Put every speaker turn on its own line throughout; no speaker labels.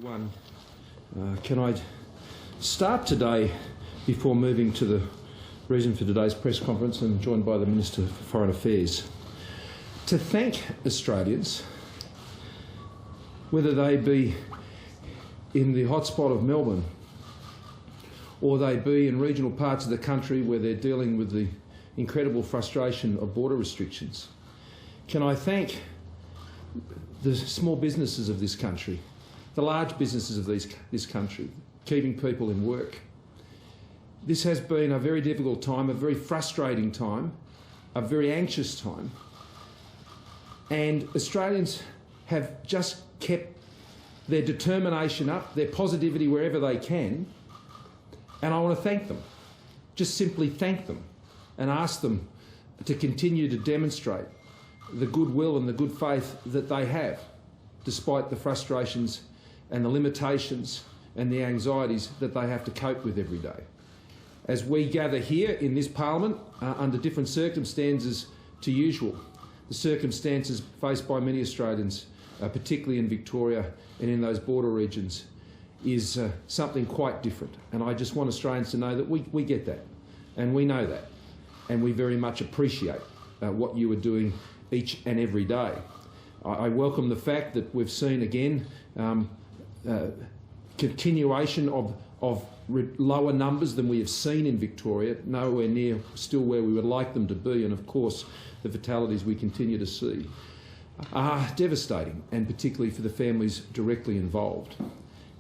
Everyone, can I start today, before moving to the reason for today's press conference and joined by the Minister for Foreign Affairs, to thank Australians, whether they be in the hotspot of Melbourne or they be in regional parts of the country where they're dealing with the incredible frustration of border restrictions. Can I thank the small businesses of this country, the large businesses of this country, keeping people in work. This has been a very difficult time, a very frustrating time, a very anxious time, and Australians have just kept their determination up, their positivity wherever they can, and I want to thank them, just simply thank them and ask them to continue to demonstrate the goodwill and the good faith that they have, despite the frustrations and the limitations and the anxieties that they have to cope with every day. As we gather here in this Parliament under different circumstances to usual, the circumstances faced by many Australians, particularly in Victoria and in those border regions, is something quite different. And I just want Australians to know that we get that, and we know that, and we very much appreciate what you are doing each and every day. I welcome the fact that we've seen again continuation of lower numbers than we have seen in Victoria, nowhere near still where we would like them to be, and of course the fatalities we continue to see are devastating, and particularly for the families directly involved.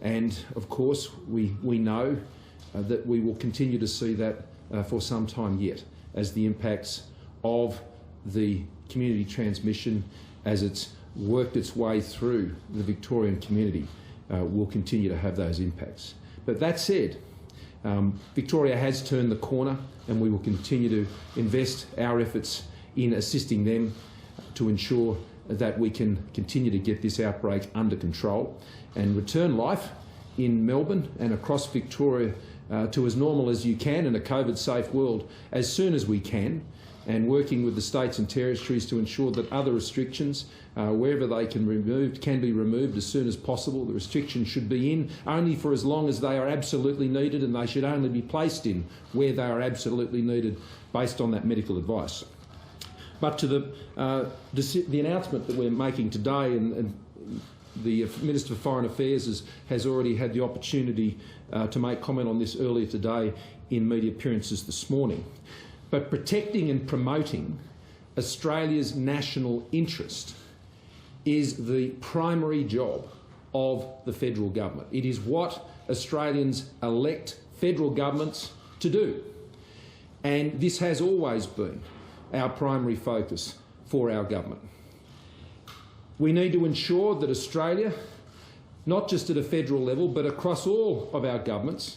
And of course we know that we will continue to see that for some time yet, as the impacts of the community transmission, as it's worked its way through the Victorian community, will continue to have those impacts. But that said, Victoria has turned the corner, and we will continue to invest our efforts in assisting them to ensure that we can continue to get this outbreak under control and return life in Melbourne and across Victoria to as normal as you can in a COVID-safe world as soon as we can, and working with the states and territories to ensure that other restrictions, wherever they can be removed as soon as possible. The restrictions should be in only for as long as they are absolutely needed, and they should only be placed in where they are absolutely needed based on that medical advice. But to the announcement that we're making today, and the Minister for Foreign Affairs has already had the opportunity to make comment on this earlier today in media appearances this morning. But protecting and promoting Australia's national interest is the primary job of the federal government. It is what Australians elect federal governments to do. And this has always been our primary focus for our government. We need to ensure that Australia, not just at a federal level, but across all of our governments,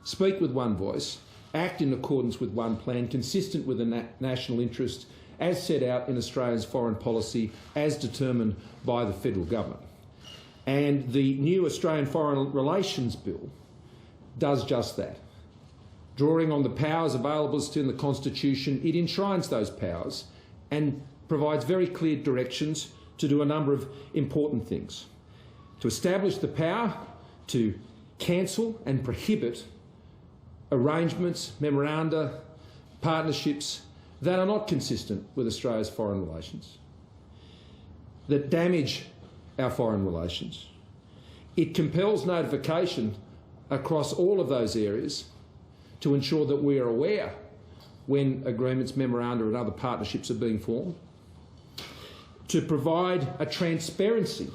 speak with one voice, act in accordance with one plan, consistent with the national interest as set out in Australia's foreign policy as determined by the federal government. And the new Australian Foreign Relations Bill does just that. Drawing on the powers available to in the Constitution, it enshrines those powers and provides very clear directions to do a number of important things. To establish the power to cancel and prohibit arrangements, memoranda, partnerships that are not consistent with Australia's foreign relations, that damage our foreign relations. It compels notification across all of those areas to ensure that we are aware when agreements, memoranda and other partnerships are being formed, to provide a transparency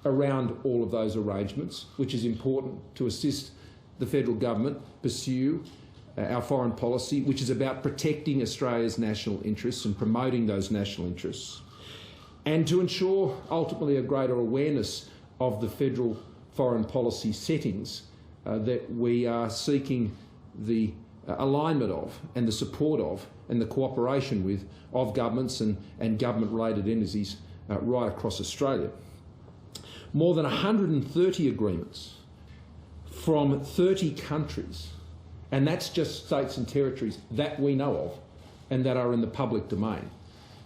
around all of those arrangements, which is important to assist the federal government pursue our foreign policy, which is about protecting Australia's national interests and promoting those national interests, and to ensure ultimately a greater awareness of the federal foreign policy settings that we are seeking the alignment of and the support of and the cooperation with of governments and government-related entities right across Australia. More than 130 agreements from 30 countries, and that's just states and territories that we know of and that are in the public domain.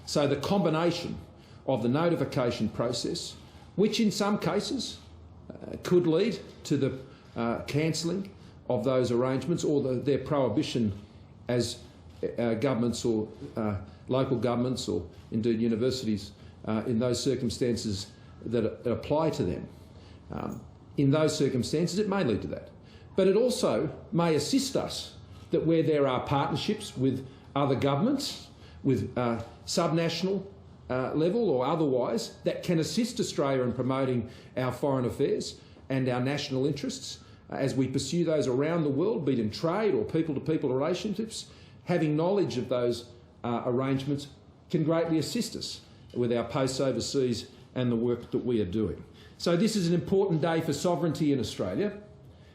So the combination of the notification process, which in some cases could lead to the cancelling of those arrangements or their prohibition as governments or local governments or indeed universities in those circumstances that apply to them. In those circumstances it may lead to that. But it also may assist us that where there are partnerships with other governments, with subnational level or otherwise, that can assist Australia in promoting our foreign affairs and our national interests as we pursue those around the world, be it in trade or people-to-people relationships. Having knowledge of those arrangements can greatly assist us with our posts overseas and the work that we are doing. So this is an important day for sovereignty in Australia.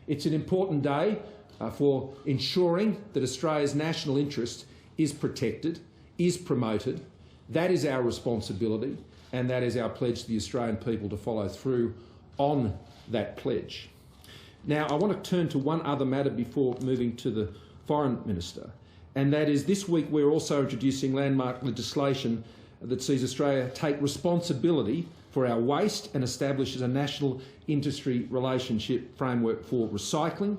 It's an important day for ensuring that Australia's national interest is protected, is promoted. That is our responsibility, and that is our pledge to the Australian people to follow through on that pledge. Now, I want to turn to one other matter before moving to the Foreign Minister, and that is this week we're also introducing landmark legislation that sees Australia take responsibility for our waste and establishes a national industry relationship framework for recycling.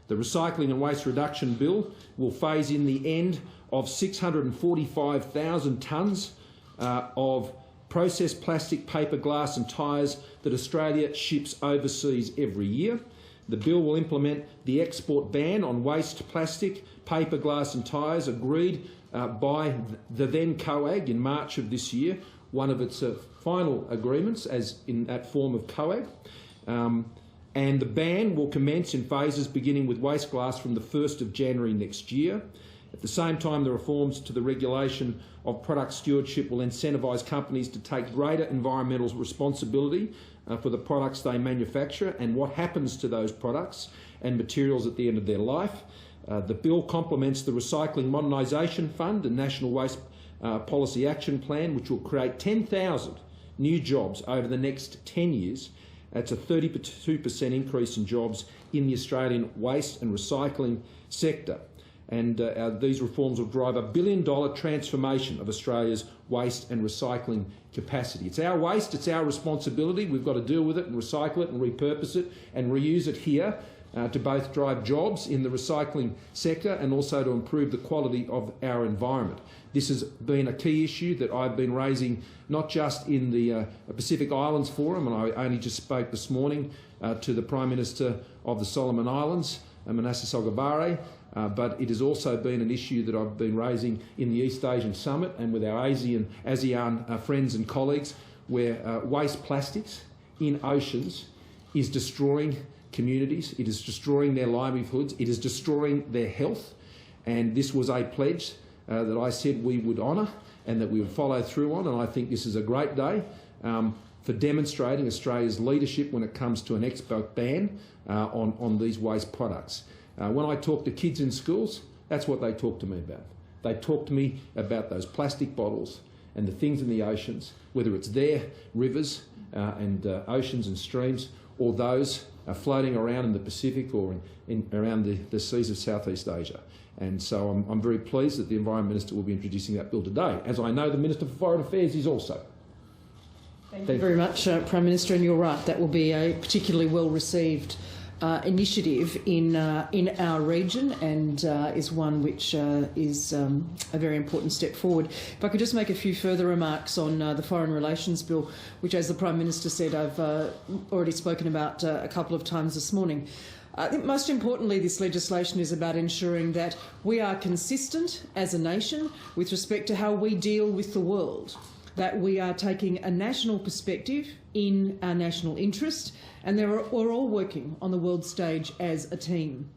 The Recycling and Waste Reduction Bill will phase in the end of 645,000 tonnes of processed plastic, paper, glass and tyres that Australia ships overseas every year. The bill will implement the export ban on waste plastic, paper, glass and tyres agreed by the then COAG in March of this year, one of its final agreements as in that form of COAG. And the ban will commence in phases beginning with waste glass from the 1st of January next year. At the same time, the reforms to the regulation of product stewardship will incentivise companies to take greater environmental responsibility for the products they manufacture and what happens to those products and materials at the end of their life. The bill complements the Recycling Modernisation Fund and National Waste Policy Action Plan, which will create 10,000 new jobs over the next 10 years. That's a 32% increase in jobs in the Australian waste and recycling sector. And these reforms will drive a $1 billion transformation of Australia's waste and recycling capacity. It's our waste, it's our responsibility. We've got to deal with it and recycle it and repurpose it and reuse it here to both drive jobs in the recycling sector and also to improve the quality of our environment. This has been a key issue that I've been raising not just in the Pacific Islands Forum, and I only just spoke this morning to the Prime Minister of the Solomon Islands, Manasseh Sogavare, but it has also been an issue that I've been raising in the East Asian Summit and with our ASEAN friends and colleagues, where waste plastics in oceans is destroying communities, it is destroying their livelihoods, it is destroying their health, and this was a pledge that I said we would honour and that we would follow through on, and I think this is a great day for demonstrating Australia's leadership when it comes to an export ban on these waste products. When I talk to kids in schools, that's what they talk to me about. They talk to me about those plastic bottles and the things in the oceans, whether it's their rivers and oceans and streams or those floating around in the Pacific or around the seas of Southeast Asia. And so I'm very pleased that the Environment Minister will be introducing that bill today, as I know the Minister for Foreign Affairs is also.
Thank you very much, Prime Minister, and you're right, that will be a particularly well-received initiative in our region and is one which is a very important step forward. If I could just make a few further remarks on the Foreign Relations Bill, which, as the Prime Minister said, I've already spoken about a couple of times this morning. I think most importantly this legislation is about ensuring that we are consistent as a nation with respect to how we deal with the world, that we are taking a national perspective in our national interest, and we're all working on the world stage as a team.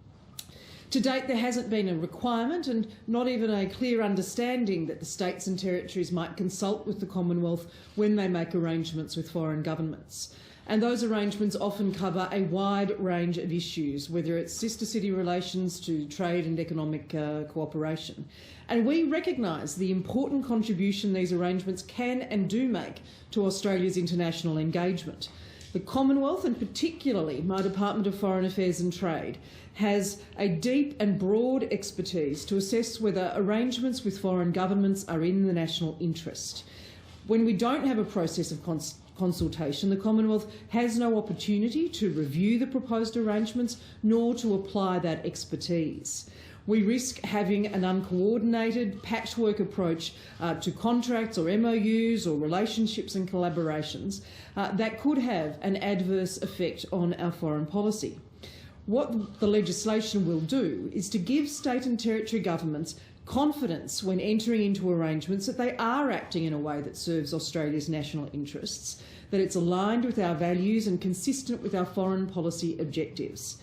To date, there hasn't been a requirement and not even a clear understanding that the states and territories might consult with the Commonwealth when they make arrangements with foreign governments. And those arrangements often cover a wide range of issues, whether it's sister city relations to trade and economic cooperation. And we recognise the important contribution these arrangements can and do make to Australia's international engagement. The Commonwealth, and particularly my Department of Foreign Affairs and Trade, has a deep and broad expertise to assess whether arrangements with foreign governments are in the national interest. When we don't have a process of consultation, the Commonwealth has no opportunity to review the proposed arrangements nor to apply that expertise. We risk having an uncoordinated patchwork approach to contracts or MOUs or relationships and collaborations that could have an adverse effect on our foreign policy. What the legislation will do is to give state and territory governments confidence when entering into arrangements that they are acting in a way that serves Australia's national interests, that it's aligned with our values and consistent with our foreign policy objectives.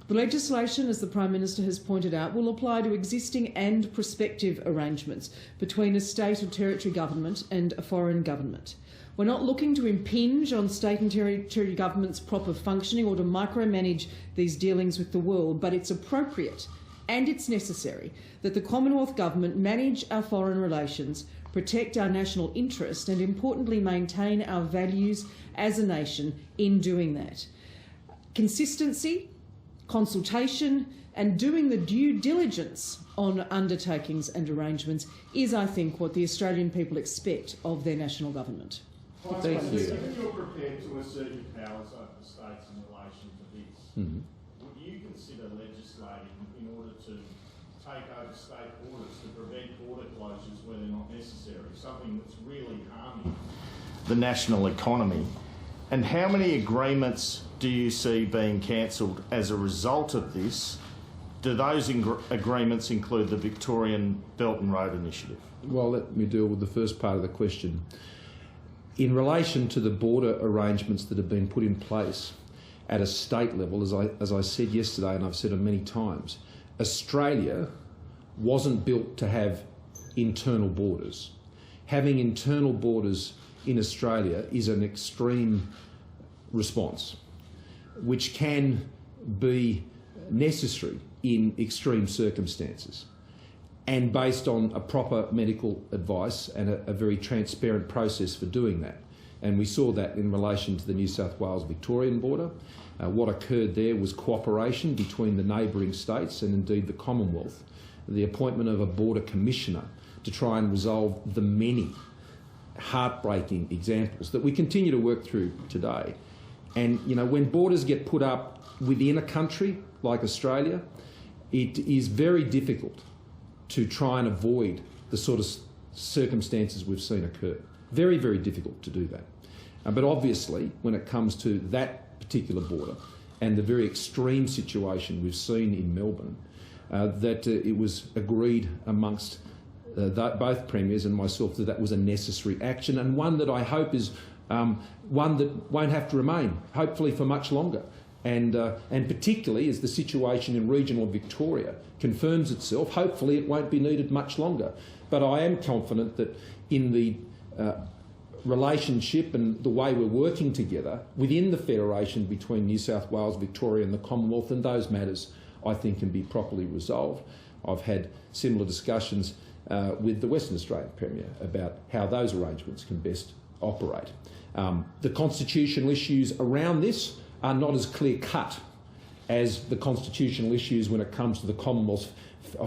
The legislation, as the Prime Minister has pointed out, will apply to existing and prospective arrangements between a state or territory government and a foreign government. We're not looking to impinge on state and territory governments' proper functioning or to micromanage these dealings with the world, but it's appropriate and it's necessary that the Commonwealth Government manage our foreign relations, protect our national interest and, importantly, maintain our values as a nation in doing that. Consistency, consultation and doing the due diligence on undertakings and arrangements is, I think, what the Australian people expect of their national government.
Thank you.
If you're prepared to assert your powers over the states in relation to this, would you consider legislating in order to take over state borders to prevent border closures where they're not necessary, something that's really harming the national economy? And how many agreements do you see being cancelled as a result of this? Do those agreements include the Victorian Belt and Road Initiative?
Well, let me deal with the first part of the question. In relation to the border arrangements that have been put in place at a state level, as I said yesterday and I've said it many times, Australia wasn't built to have internal borders. Having internal borders in Australia is an extreme response, which can be necessary in extreme circumstances and based on a proper medical advice and a very transparent process for doing that. And we saw that in relation to the New South Wales-Victorian border. What occurred there was cooperation between the neighbouring states and indeed the Commonwealth, the appointment of a border commissioner to try and resolve the many heartbreaking examples that we continue to work through today. And, you know, when borders get put up within a country like Australia, it is very difficult to try and avoid the sort of circumstances we've seen occur. Very, very difficult to do that. But obviously, when it comes to that particular border and the very extreme situation we've seen in Melbourne, that it was agreed amongst both premiers and myself that that was a necessary action, and one that I hope is one that won't have to remain, hopefully for much longer. And particularly as the situation in regional Victoria confirms itself, hopefully it won't be needed much longer. But I am confident that in the relationship and the way we're working together within the Federation between New South Wales, Victoria and the Commonwealth, and those matters I think can be properly resolved. I've had similar discussions with the Western Australian Premier about how those arrangements can best operate. The constitutional issues around this are not as clear-cut as the constitutional issues when it comes to the Commonwealth's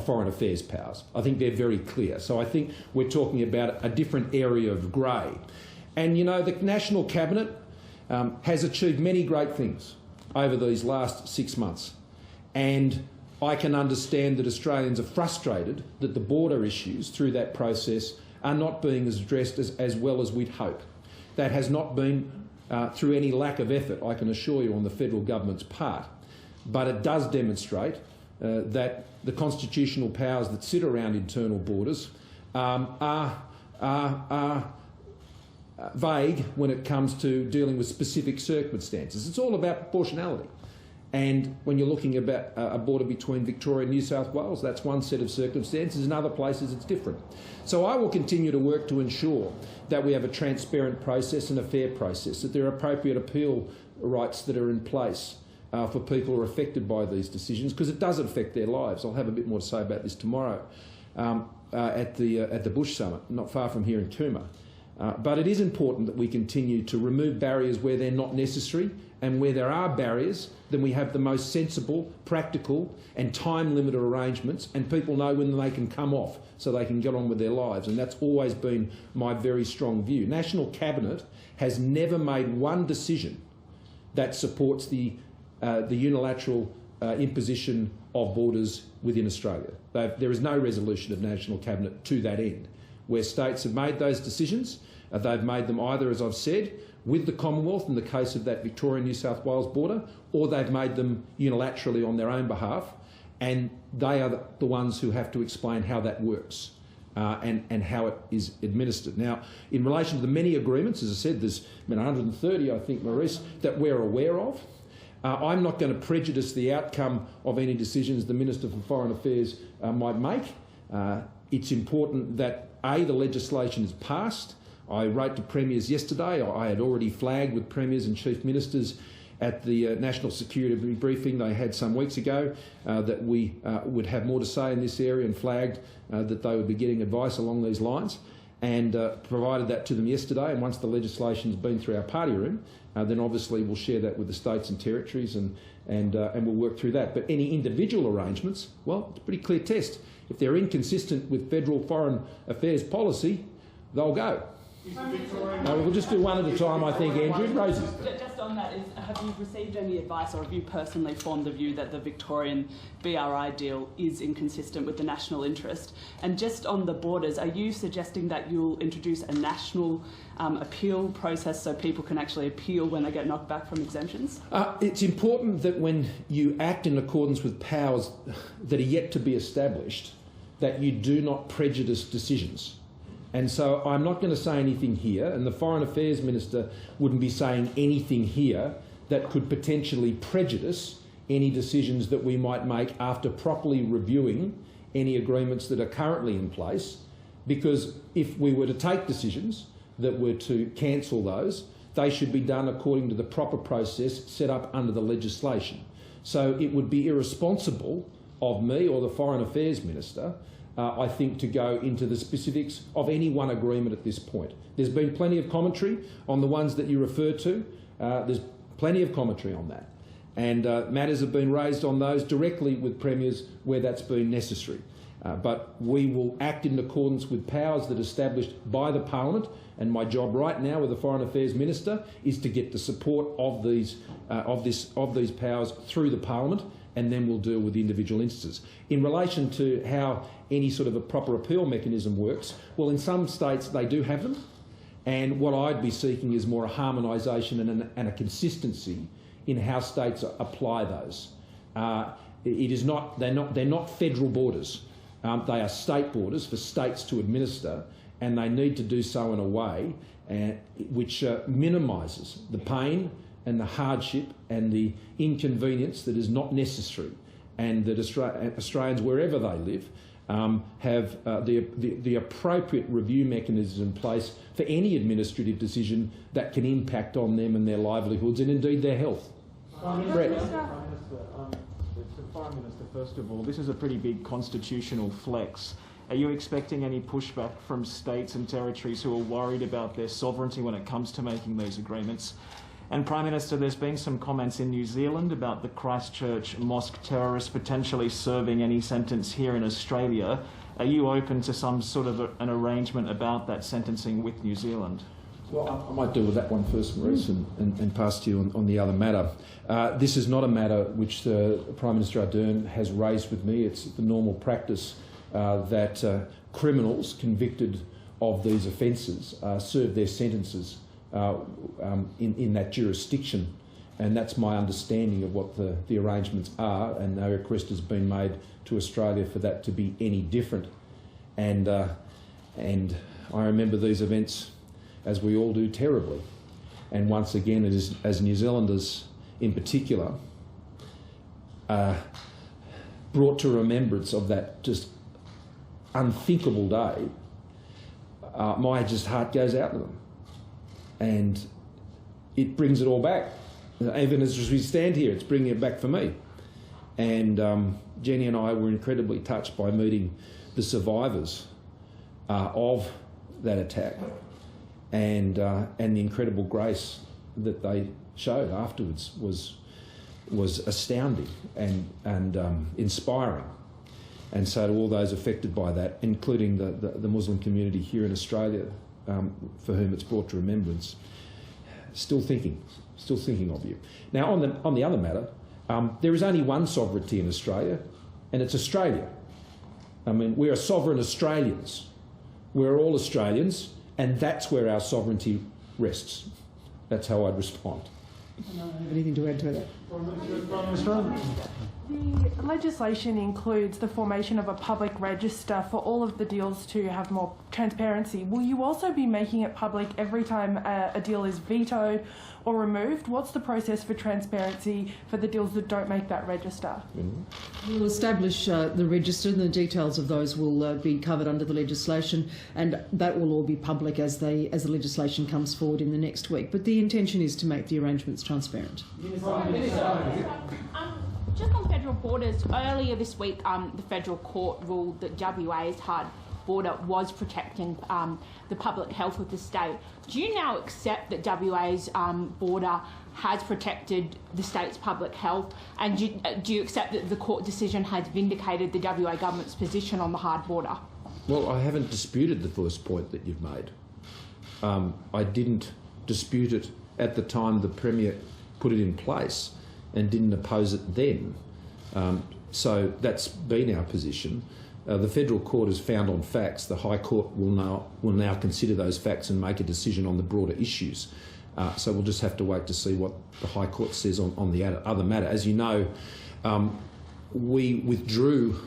foreign affairs powers. I think they're very clear. So I think we're talking about a different area of grey. And, you know, the National Cabinet has achieved many great things over these last 6 months. And I can understand that Australians are frustrated that the border issues through that process are not being addressed as well as we'd hope. That has not been through any lack of effort, I can assure you, on the federal government's part. But it does demonstrate that the constitutional powers that sit around internal borders are vague when it comes to dealing with specific circumstances. It's all about proportionality. And when you're looking about a border between Victoria and New South Wales, that's one set of circumstances. In other places, it's different. So I will continue to work to ensure that we have a transparent process and a fair process, that there are appropriate appeal rights that are in place for people who are affected by these decisions, because it does affect their lives. I'll have a bit more to say about this tomorrow at the Bush Summit, not far from here in Cooma. But it is important that we continue to remove barriers where they're not necessary, and where there are barriers, then we have the most sensible, practical and time-limited arrangements, and people know when they can come off so they can get on with their lives. And that's always been my very strong view. National Cabinet has never made one decision that supports the unilateral imposition of borders within Australia. There is no resolution of National Cabinet to that end. Where states have made those decisions, they've made them either, as I've said, with the Commonwealth in the case of that Victoria-New South Wales border, or they've made them unilaterally on their own behalf, and they are the ones who have to explain how that works and how it is administered. Now, in relation to the many agreements, as I said, there's 130, I think, Marise, that we're aware of. I'm not going to prejudice the outcome of any decisions the Minister for Foreign Affairs might make. It's important that, A, the legislation is passed. I wrote to Premiers yesterday. I had already flagged with Premiers and Chief Ministers at the National Security briefing they had some weeks ago that we would have more to say in this area, and flagged that they would be getting advice along these lines, and provided that to them yesterday. And once the legislation's been through our party room, then obviously we'll share that with the states and territories, and we'll work through that. But any individual arrangements, well, it's a pretty clear test. If they're inconsistent with federal foreign affairs policy, they'll go. We'll just do one at a time, I think, Andrew. Rosie.
Just on that, have you received any advice, or have you personally formed the view that the Victorian BRI deal is inconsistent with the national interest? And just on the borders, are you suggesting that you'll introduce a national appeal process so people can actually appeal when they get knocked back from exemptions?
It's important that when you act in accordance with powers that are yet to be established, that you do not prejudice decisions. And so I'm not going to say anything here, and the Foreign Affairs Minister wouldn't be saying anything here that could potentially prejudice any decisions that we might make after properly reviewing any agreements that are currently in place, because if we were to take decisions that were to cancel those, they should be done according to the proper process set up under the legislation. So it would be irresponsible of me or the Foreign Affairs Minister, I think, to go into the specifics of any one agreement at this point. There's been plenty of commentary on the ones that you refer to. There's plenty of commentary on that. And matters have been raised on those directly with Premiers where that's been necessary. But we will act in accordance with powers that are established by the Parliament, and my job right now with the Foreign Affairs Minister is to get the support of these powers through the Parliament, and then we'll deal with the individual instances. In relation to how any sort of a proper appeal mechanism works, well, in some states they do have them, and what I'd be seeking is more a harmonisation and a consistency in how states apply those. They're not federal borders. They are state borders for states to administer, and they need to do so in a way which minimises the pain and the hardship and the inconvenience that is not necessary, and that Australians, wherever they live, have the appropriate review mechanisms in place for any administrative decision that can impact on them and their livelihoods and indeed their health. Brett.
Foreign Minister, first of all, this is a pretty big constitutional flex. Are you expecting any pushback from states and territories who are worried about their sovereignty when it comes to making these agreements? And Prime Minister, there's been some comments in New Zealand about the Christchurch mosque terrorists potentially serving any sentence here in Australia. Are you open to some sort of an arrangement about that sentencing with New Zealand?
Well, I might deal with that one first, Marise, and pass to you on the other matter. This is not a matter which Prime Minister Ardern has raised with me. It's the normal practice that criminals convicted of these offences serve their sentences in that jurisdiction, and that's my understanding of what the arrangements are, and no request has been made to Australia for that to be any different. And I remember these events, as we all do, terribly. And once again, it is, as New Zealanders in particular, brought to remembrance of that just unthinkable day, my heart goes out to them. And it brings it all back. Even as we stand here, it's bringing it back for me. And Jenny and I were incredibly touched by meeting the survivors of that attack. and the incredible grace that they showed afterwards was astounding and inspiring. And so to all those affected by that, including the Muslim community here in Australia, for whom it's brought to remembrance, still thinking of you. Now, on the other matter, there is only one sovereignty in Australia, and it's Australia. I mean, we are sovereign Australians. We're all Australians, and that's where our sovereignty rests. That's how I'd respond.
I don't have anything to add to that.
The legislation includes the formation of a public register for all of the deals to have more transparency. Will you also be making it public every time a deal is vetoed or removed? What's the process for transparency for the deals that don't make that register?
We'll establish the register, and the details of those will be covered under the legislation, and that will all be public as the legislation comes forward in the next week. But the intention is to make the arrangements transparent.
Just on federal borders, earlier this week the federal court ruled that WA's hard border was protecting the public health of the state. Do you now accept that WA's border has protected the state's public health, and do you accept that the court decision has vindicated the WA government's position on the hard border?
Well, I haven't disputed the first point that you've made. I didn't dispute it at the time the Premier put it in place and didn't oppose it then. So that's been our position. The federal court has found on facts. The High Court will now consider those facts and make a decision on the broader issues. So we'll just have to wait to see what the High Court says on the other matter. As you know, we withdrew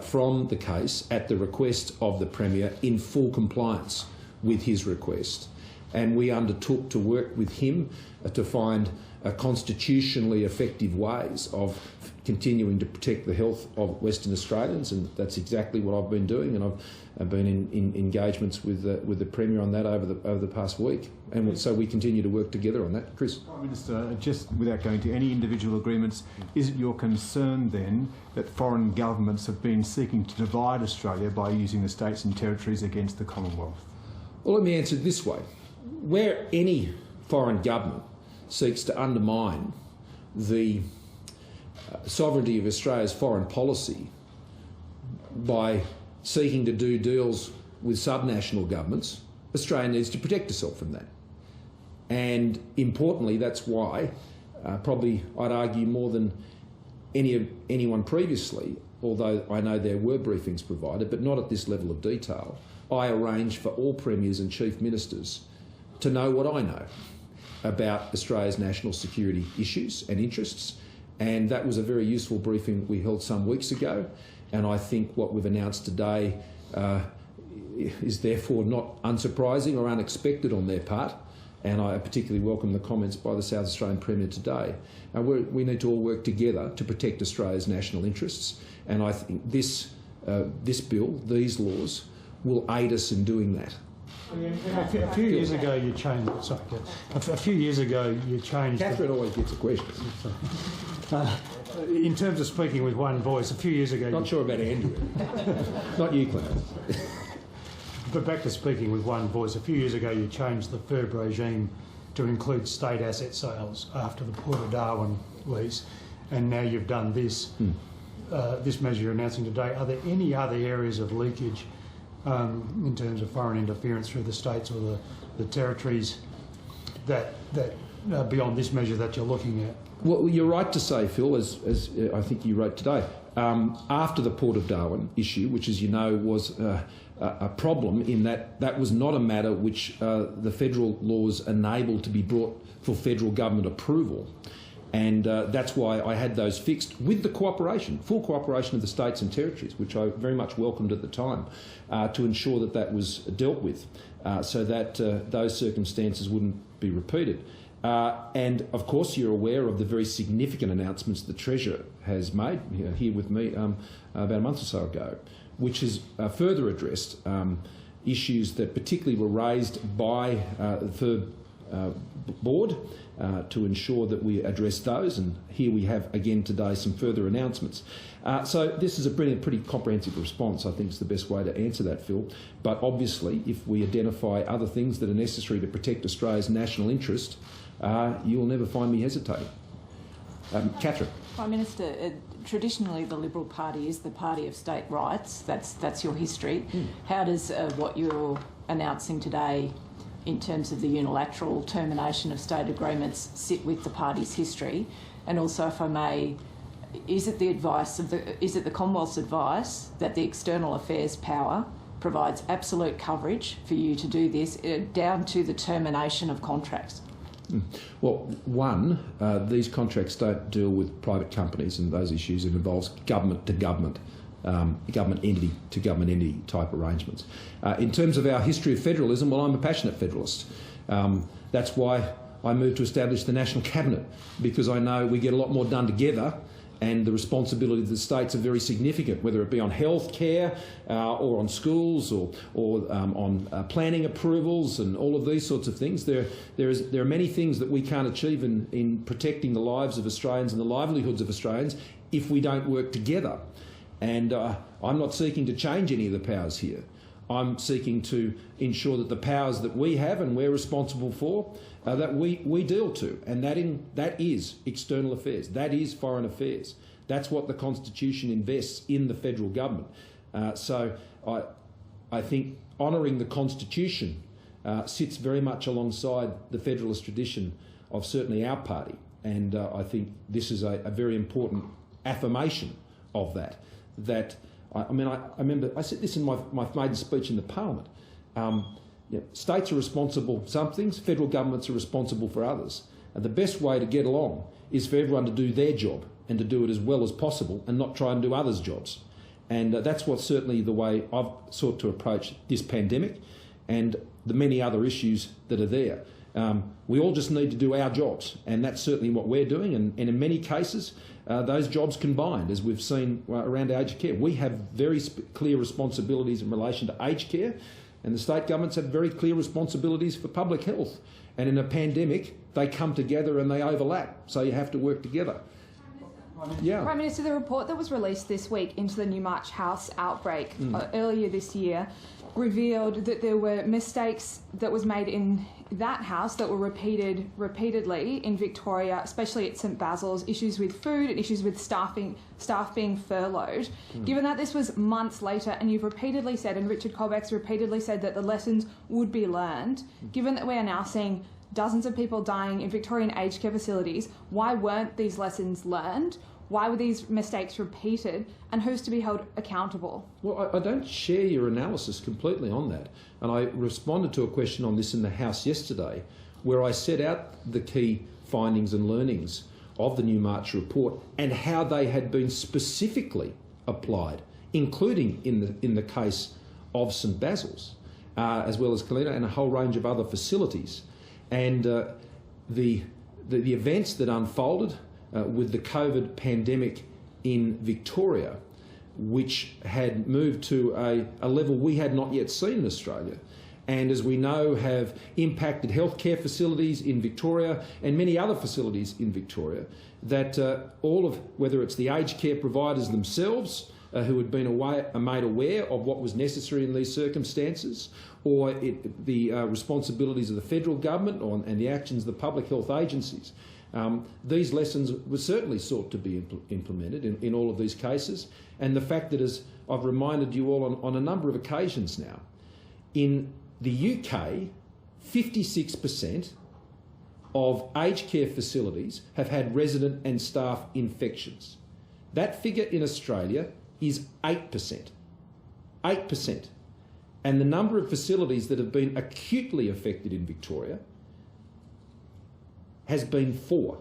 from the case at the request of the Premier in full compliance with his request. And we undertook to work with him to find constitutionally effective ways of continuing to protect the health of Western Australians, and that's exactly what I've been doing, and I've been in engagements with the Premier on that over the past week, and so we continue to work together on that. Chris?
Prime Minister, just without going to any individual agreements, is it your concern then that foreign governments have been seeking to divide Australia by using the states and territories against the Commonwealth?
Well, let me answer it this way. Where any foreign government seeks to undermine the sovereignty of Australia's foreign policy by seeking to do deals with subnational governments, Australia needs to protect itself from that. And importantly, that's why, probably I'd argue more than anyone previously, although I know there were briefings provided, but not at this level of detail, I arranged for all premiers and chief ministers to know what I know about Australia's national security issues and interests, and that was a very useful briefing we held some weeks ago, and I think what we've announced today is therefore not unsurprising or unexpected on their part, and I particularly welcome the comments by the South Australian Premier today. We need to all work together to protect Australia's national interests, and I think this bill, these laws, will aid us in doing that.
A few years ago, you changed. Sorry, a few years ago, you changed.
Catherine always gets a question.
In terms of speaking with one voice, a few years ago.
Not sure about Andrew. Not you, Clarence.
But back to speaking with one voice. A few years ago, you changed the FIRB regime to include state asset sales after the Port of Darwin lease, and now you've done this. This measure you're announcing today. Are there any other areas of leakage? In terms of foreign interference through the states or the territories that beyond this measure that you're looking at?
Well, you're right to say, Phil, as I think you wrote today, after the Port of Darwin issue, which, as you know, was a problem in that was not a matter which the federal laws enabled to be brought for federal government approval. And that's why I had those fixed with the cooperation, full cooperation of the states and territories, which I very much welcomed at the time, to ensure that was dealt with so that those circumstances wouldn't be repeated. And, of course, you're aware of the very significant announcements the Treasurer has made here with me about a month or so ago, which has further addressed issues that particularly were raised by the board to ensure that we address those, and here we have again today some further announcements. So this is a pretty comprehensive response, I think is the best way to answer that, Phil. But obviously, if we identify other things that are necessary to protect Australia's national interest, you will never find me hesitating. Catherine.
Prime Minister, traditionally the Liberal Party is the party of state rights. That's your history. How does what you're announcing today in terms of the unilateral termination of state agreements sit with the party's history? And also, if I may, is it the Commonwealth's advice that the external affairs power provides absolute coverage for you to do this down to the termination of contracts?
Well, one, these contracts don't deal with private companies and those issues. It involves government to government, government entity to government entity type arrangements. In terms of our history of federalism, well, I'm a passionate federalist. That's why I moved to establish the National Cabinet, because I know we get a lot more done together, and the responsibilities of the states are very significant, whether it be on health care or on schools or on planning approvals and all of these sorts of things. There are many things that we can't achieve in protecting the lives of Australians and the livelihoods of Australians if we don't work together. And I'm not seeking to change any of the powers here. I'm seeking to ensure that the powers that we have and we're responsible for, that we deal to, and that is external affairs, that is foreign affairs. That's what the Constitution invests in the federal government. So I think honouring the Constitution sits very much alongside the federalist tradition of certainly our party, and I think this is a very important affirmation of that. I remember I said this in my maiden speech in the Parliament. States are responsible for some things, federal governments are responsible for others. And the best way to get along is for everyone to do their job and to do it as well as possible and not try and do others' jobs. And that's what's certainly the way I've sought to approach this pandemic and the many other issues that are there. We all just need to do our jobs, and that's certainly what we're doing. And in many cases, those jobs combined, as we've seen around aged care. We have very clear responsibilities in relation to aged care, and the state governments have very clear responsibilities for public health. And in a pandemic, they come together and they overlap, so you have to work together.
Prime Minister, the report that was released this week into the Newmarch House outbreak earlier this year revealed that there were mistakes that was made in that house that were repeated repeatedly in Victoria, especially at St Basil's, issues with food and issues with staff being furloughed. Given that this was months later and you've repeatedly said, and Richard Colbeck's repeatedly said, that the lessons would be learned, given that we are now seeing dozens of people dying in Victorian aged care facilities, why weren't these lessons learned? Why were these mistakes repeated, and who's to be held accountable? Well,
I don't share your analysis completely on that. And I responded to a question on this in the House yesterday, where I set out the key findings and learnings of the Newmarch report and how they had been specifically applied, including in the case of St Basil's, as well as Kalina and a whole range of other facilities. And the events that unfolded with the COVID pandemic in Victoria, which had moved to a level we had not yet seen in Australia, and as we know have impacted healthcare facilities in Victoria and many other facilities in Victoria, that all of, whether it's the aged care providers themselves who had been made aware of what was necessary in these circumstances, or the responsibilities of the federal government and the actions of the public health agencies. These lessons were certainly sought to be implemented in all of these cases, and the fact that, as I've reminded you all on a number of occasions now, in the UK, 56% of aged care facilities have had resident and staff infections. That figure in Australia is 8%. 8%. And the number of facilities that have been acutely affected in Victoria has been 4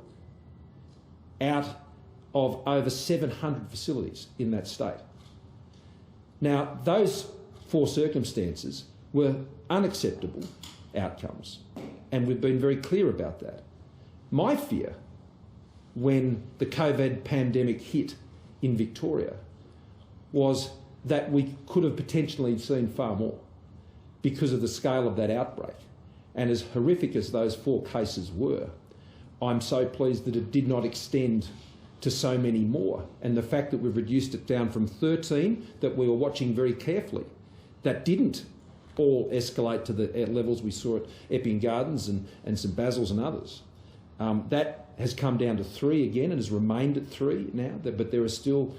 out of over 700 facilities in that state. Now, those 4 circumstances were unacceptable outcomes, and we've been very clear about that. My fear when the COVID pandemic hit in Victoria was that we could have potentially seen far more because of the scale of that outbreak. And as horrific as those 4 cases were, I'm so pleased that it did not extend to so many more. And the fact that we've reduced it down from 13 that we were watching very carefully, that didn't all escalate to the levels we saw at Epping Gardens and St Basil's and others. That has come down to 3 again and has remained at 3 now, but there are still,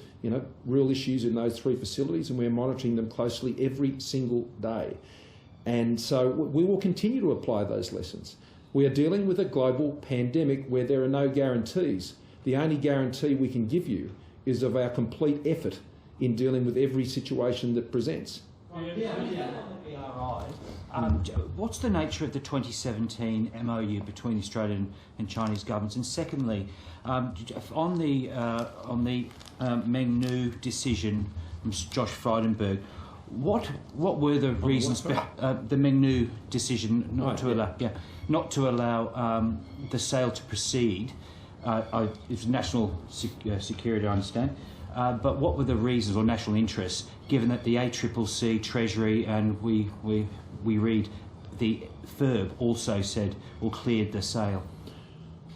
real issues in those 3 facilities, and we're monitoring them closely every single day. And so we will continue to apply those lessons. We are dealing with a global pandemic where there are no guarantees. The only guarantee we can give you is of our complete effort in dealing with every situation that presents.
What's the nature of the 2017 MOU between the Australian and Chinese governments? And secondly, on the Mengnu decision from Josh Frydenberg, what were the reasons for the Mengnu decision not to allow the sale to proceed? It's national security, I understand. But what were the reasons or national interests, given that the ACCC, Treasury, and we read the FIRB also said or cleared the sale?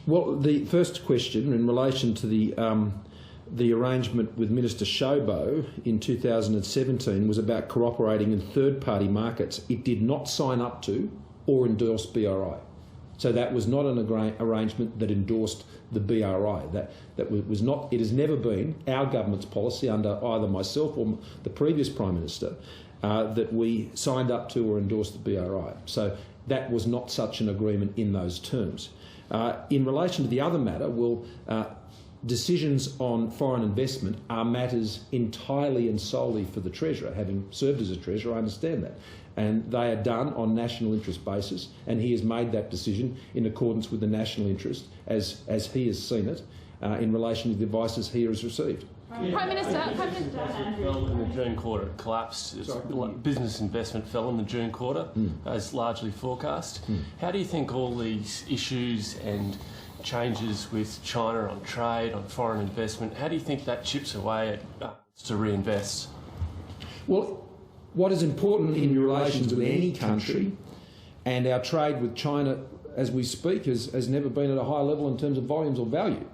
Well, the first question in relation to the arrangement with Minister Shobo in 2017 was about cooperating in third-party markets. It did not sign up to or endorse BRI. So that was not an arrangement that endorsed the BRI. That was not. It has never been our government's policy under either myself or the previous Prime Minister that we signed up to or endorsed the BRI. So that was not such an agreement in those terms. In relation to the other matter, decisions on foreign investment are matters entirely and solely for the Treasurer. Having served as a Treasurer, I understand that. And they are done on national interest basis, and he has made that decision in accordance with the national interest as he has seen it in relation to the advices he has received.
Prime Minister.
Fell in the June quarter. It collapsed. Business investment fell in the June quarter, as largely forecast. How do you think all these issues and changes with China on trade, on foreign investment, how do you think that chips away at to reinvest?
Well, what is important in relations with any country, and our trade with China as we speak has never been at a high level in terms of volumes or value.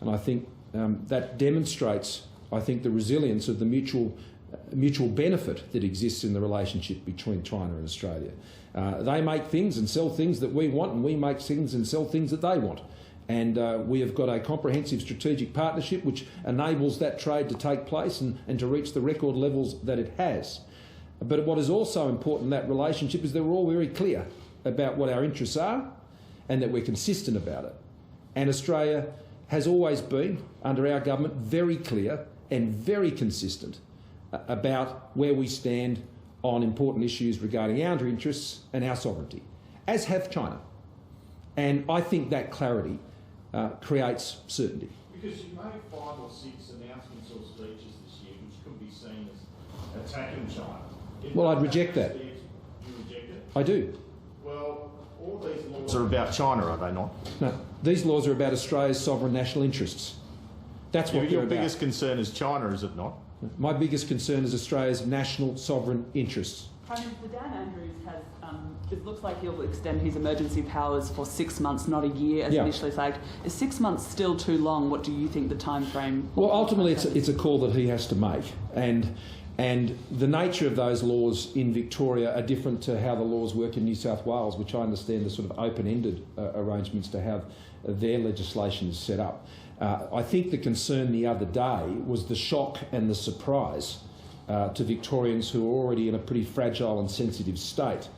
And I think that demonstrates, the resilience of the mutual benefit that exists in the relationship between China and Australia. They make things and sell things that we want, and we make things and sell things that they want. And we have got a comprehensive strategic partnership which enables that trade to take place and to reach the record levels that it has. But what is also important in that relationship is that we're all very clear about what our interests are and that we're consistent about it. And Australia has always been, under our government, very clear and very consistent about where we stand on important issues regarding our interests and our sovereignty, as have China. And I think that clarity creates certainty.
Because you made 5 or 6 announcements or speeches this year which could be seen as attacking China.
Well, I'd reject that.
You reject it?
I do.
Well, all these laws are about China, are they not?
No, these laws are about Australia's sovereign national interests. That's what
your biggest concern is China, is it not?
My biggest concern is Australia's national sovereign interests.
Prime Minister Dan Andrews has, it looks like he'll extend his emergency powers for 6 months, not a year, as initially flagged. Is 6 months still too long? What do you think the time frame?
Well, ultimately, it's a call that he has to make, and the nature of those laws in Victoria are different to how the laws work in New South Wales, which I understand are sort of open-ended arrangements to how their legislation is set up. I think the concern the other day was the shock and the surprise to Victorians who are already in a pretty fragile and sensitive state.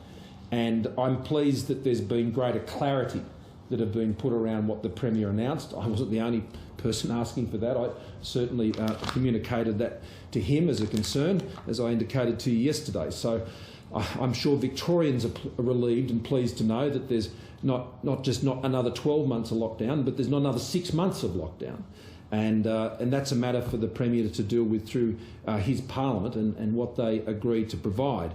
And I'm pleased that there's been greater clarity that have been put around what the Premier announced. I wasn't the only person asking for that. I certainly communicated that to him as a concern, as I indicated to you yesterday. So I'm sure Victorians are relieved and pleased to know that there's not just another 12 months of lockdown, but there's not another 6 months of lockdown. And that's a matter for the Premier to deal with through his Parliament and what they agreed to provide.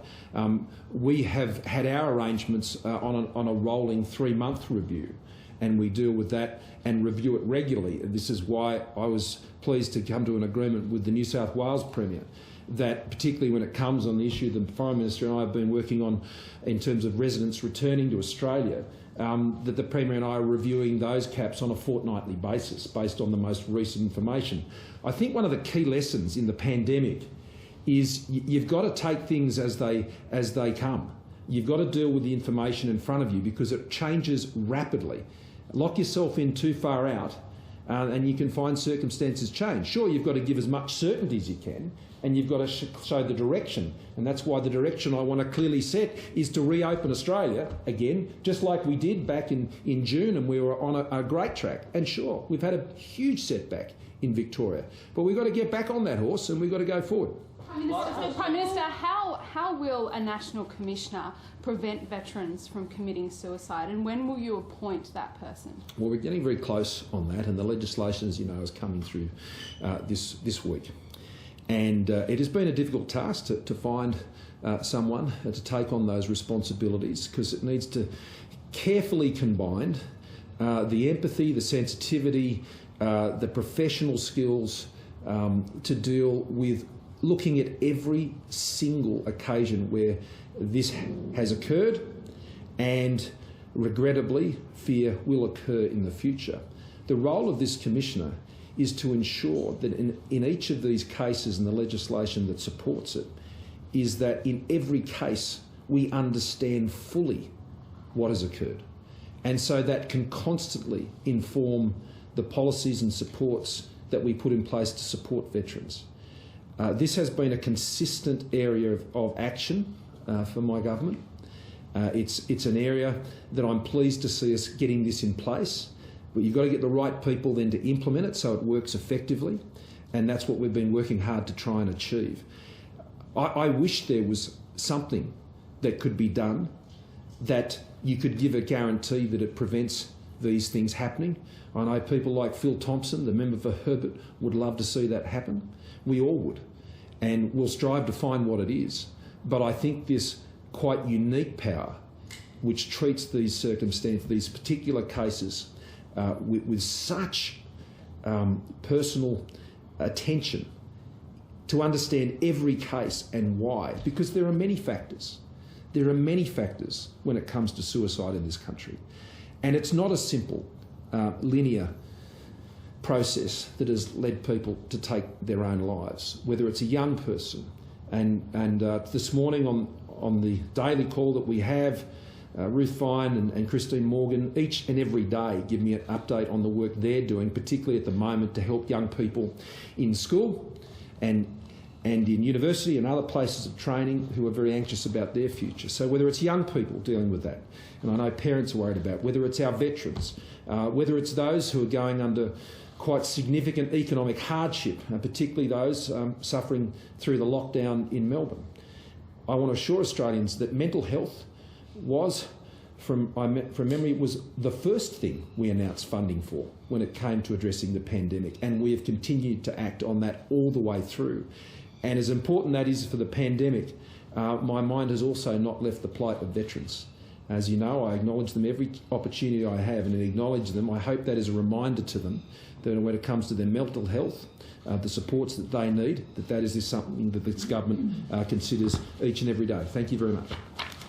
We have had our arrangements on a rolling 3-month review, and we deal with that and review it regularly. This is why I was pleased to come to an agreement with the New South Wales Premier. that, particularly when it comes on the issue the Foreign Minister and I have been working on in terms of residents returning to Australia, that the Premier and I are reviewing those caps on a fortnightly basis based on the most recent information. I think one of the key lessons in the pandemic is you've got to take things as they come. You've got to deal with the information in front of you because it changes rapidly. Lock yourself in too far out and you can find circumstances change. Sure, you've got to give as much certainty as you can, and you've got to show the direction. And that's why the direction I want to clearly set is to reopen Australia again, just like we did back in June, and we were on a great track. And sure, we've had a huge setback in Victoria, but we've got to get back on that horse and we've got to go forward.
Prime Minister, how will a National Commissioner prevent veterans from committing suicide, and when will you appoint that person?
Well, we're getting very close on that, and the legislation, as you know, is coming through this week. And it has been a difficult task to find someone to take on those responsibilities, because it needs to carefully combine the empathy, the sensitivity, the professional skills to deal with looking at every single occasion where this has occurred and, regrettably, fear will occur in the future. The role of this Commissioner is to ensure that in each of these cases and the legislation that supports it is that in every case we understand fully what has occurred. And so that can constantly inform the policies and supports that we put in place to support veterans. This has been a consistent area of action for my government. It's an area that I'm pleased to see us getting this in place, but you've got to get the right people then to implement it so it works effectively, and that's what we've been working hard to try and achieve. I wish there was something that could be done that you could give a guarantee that it prevents these things happening. I know people like Phil Thompson, the member for Herbert, would love to see that happen. We all would, and we'll strive to find what it is. But I think this quite unique power, which treats these circumstances, these particular cases, with such personal attention to understand every case and why, because there are many factors. There are many factors when it comes to suicide in this country. And it's not a simple, linear process that has led people to take their own lives, whether it's a young person. And this morning on the daily call that we have, Ruth Fine and Christine Morgan, each and every day give me an update on the work they're doing, particularly at the moment to help young people in school and in university and other places of training who are very anxious about their future. So whether it's young people dealing with that, and I know parents are worried about, whether it's our veterans, whether it's those who are going under quite significant economic hardship, particularly those suffering through the lockdown in Melbourne. I want to assure Australians that mental health was, from memory, was the first thing we announced funding for when it came to addressing the pandemic, and we have continued to act on that all the way through. And as important that is for the pandemic, my mind has also not left the plight of veterans. As you know, I acknowledge them every opportunity I have, and acknowledge them. I hope that is a reminder to them that when it comes to their mental health, the supports that they need, that is something that this government considers each and every day. Thank you very much.